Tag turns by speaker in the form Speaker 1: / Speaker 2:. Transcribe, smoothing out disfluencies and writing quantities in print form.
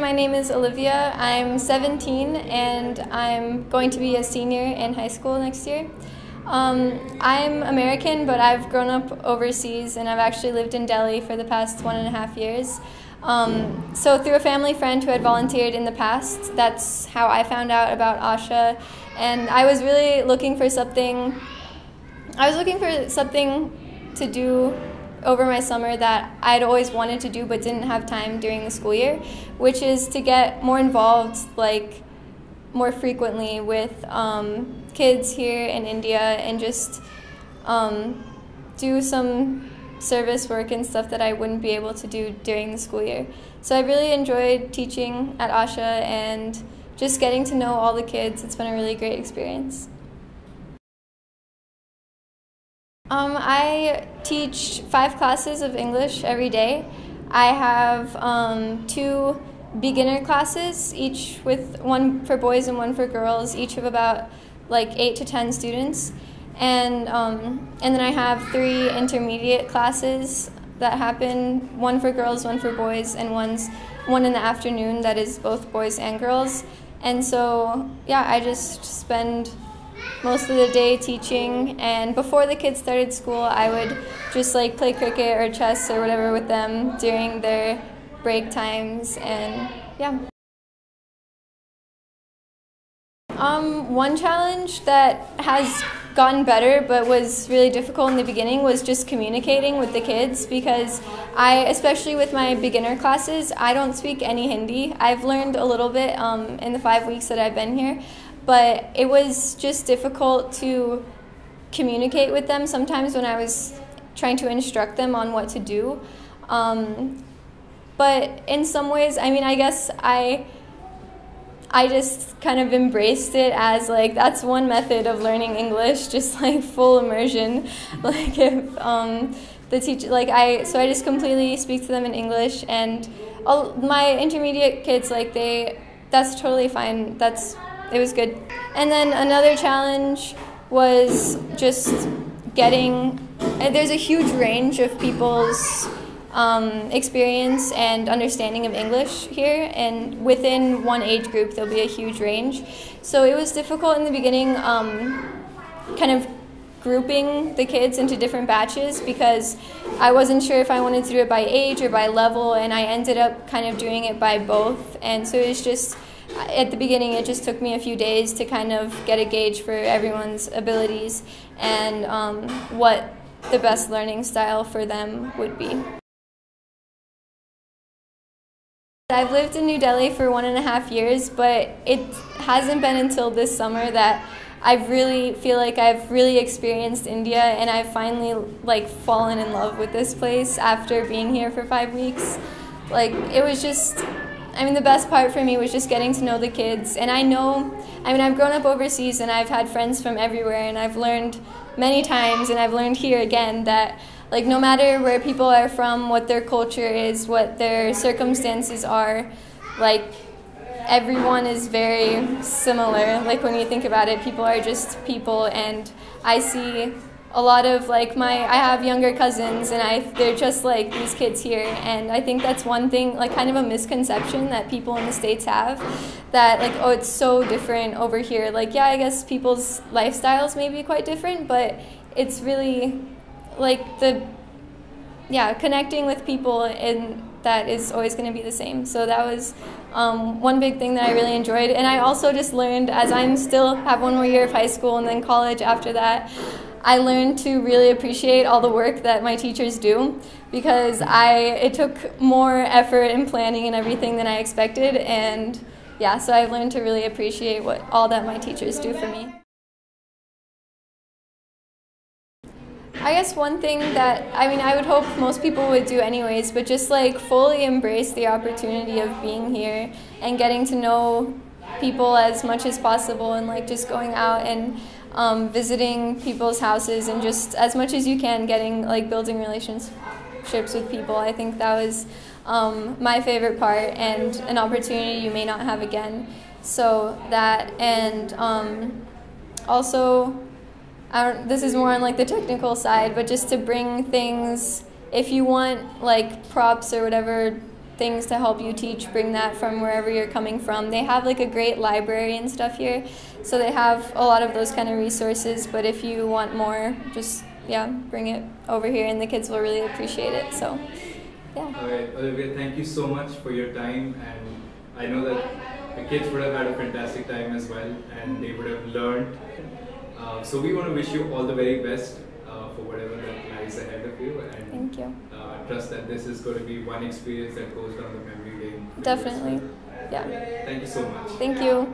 Speaker 1: my name is Olivia. I'm 17 and I'm going to be a senior in high school next year. I'm American, but I've grown up overseas and I've actually lived in Delhi for the past 1.5 years. So through a family friend who had volunteered in the past, that's how I found out about Asha. And I was really looking for something to do over my summer that I'd always wanted to do but didn't have time during the school year, which is to get more involved, like more frequently with kids here in India and just do some service work and stuff that I wouldn't be able to do during the school year. So I really enjoyed teaching at Asha and just getting to know all the kids. It's been a really great experience. I teach 5 classes of English every day. I have 2 beginner classes, each with one for boys and one for girls, each of about like 8 to 10 students. And then I have 3 intermediate classes that happen, one for girls, one for boys, and one in the afternoon that is both boys and girls. And so, yeah, I just spend most of the day teaching, and before the kids started school, I would just like play cricket or chess or whatever with them during their break times, and yeah. One challenge that has gotten better but was really difficult in the beginning was just communicating with the kids, because especially with my beginner classes, I don't speak any Hindi. I've learned a little bit in the 5 weeks that I've been here, but it was just difficult to communicate with them sometimes when I was trying to instruct them on what to do. But in some ways, I mean, I guess I just kind of embraced it as like that's one method of learning English, just like full immersion. Like if the teacher, so I just completely speak to them in English, and all my intermediate kids, like that's totally fine. It was good. And then another challenge was just there's a huge range of people's experience and understanding of English here, and within one age group there'll be a huge range. So it was difficult in the beginning, kind of grouping the kids into different batches, because I wasn't sure if I wanted to do it by age or by level, and I ended up kind of doing it by both. And so it's just, at the beginning, it just took me a few days to kind of get a gauge for everyone's abilities and what the best learning style for them would be. I've lived in New Delhi for 1.5 years, but it hasn't been until this summer that I really feel like I've really experienced India, and I've finally like fallen in love with this place after being here for 5 weeks. Like it was just, I mean, the best part for me was just getting to know the kids. And I've grown up overseas and I've had friends from everywhere, and I've learned many times, and I've learned here again, that like no matter where people are from, what their culture is, what their circumstances are, like everyone is very similar. Like when you think about it, people are just people, and I see a lot of I have younger cousins, and they're just like these kids here, and I think that's one thing, like kind of a misconception that people in the States have, that like, oh, it's so different over here. Like, yeah, I guess people's lifestyles may be quite different, but it's really like connecting with people, and that is always going to be the same. So that was one big thing that I really enjoyed. And I also just learned, as I'm still have 1 more year of high school and then college after that, I learned to really appreciate all the work that my teachers do, because it took more effort and planning and everything than I expected. And yeah, so I've learned to really appreciate all that my teachers do for me. I guess one thing that, I would hope most people would do anyways, but just like fully embrace the opportunity of being here and getting to know people as much as possible, and like just going out and visiting people's houses, and just as much as you can building relationships with people. I think that was my favorite part, and an opportunity you may not have again. So that, and also, this is more on like the technical side, but just to bring things, if you want like props or whatever things to help you teach, bring that from wherever you're coming from. They have like a great library and stuff here, so they have a lot of those kind of resources, but if you want more, just bring it over here and the kids will really appreciate it. So yeah.
Speaker 2: All right, Olivia, thank you so much for your time, and I know that the kids would have had a fantastic time as well, and they would have learned. So we want to wish you all the very best for whatever that lies ahead of you, and
Speaker 1: thank you.
Speaker 2: Trust that this is going to be one experience that goes down the memory lane.
Speaker 1: Definitely. Yeah.
Speaker 2: Thank you so much.
Speaker 1: Thank you.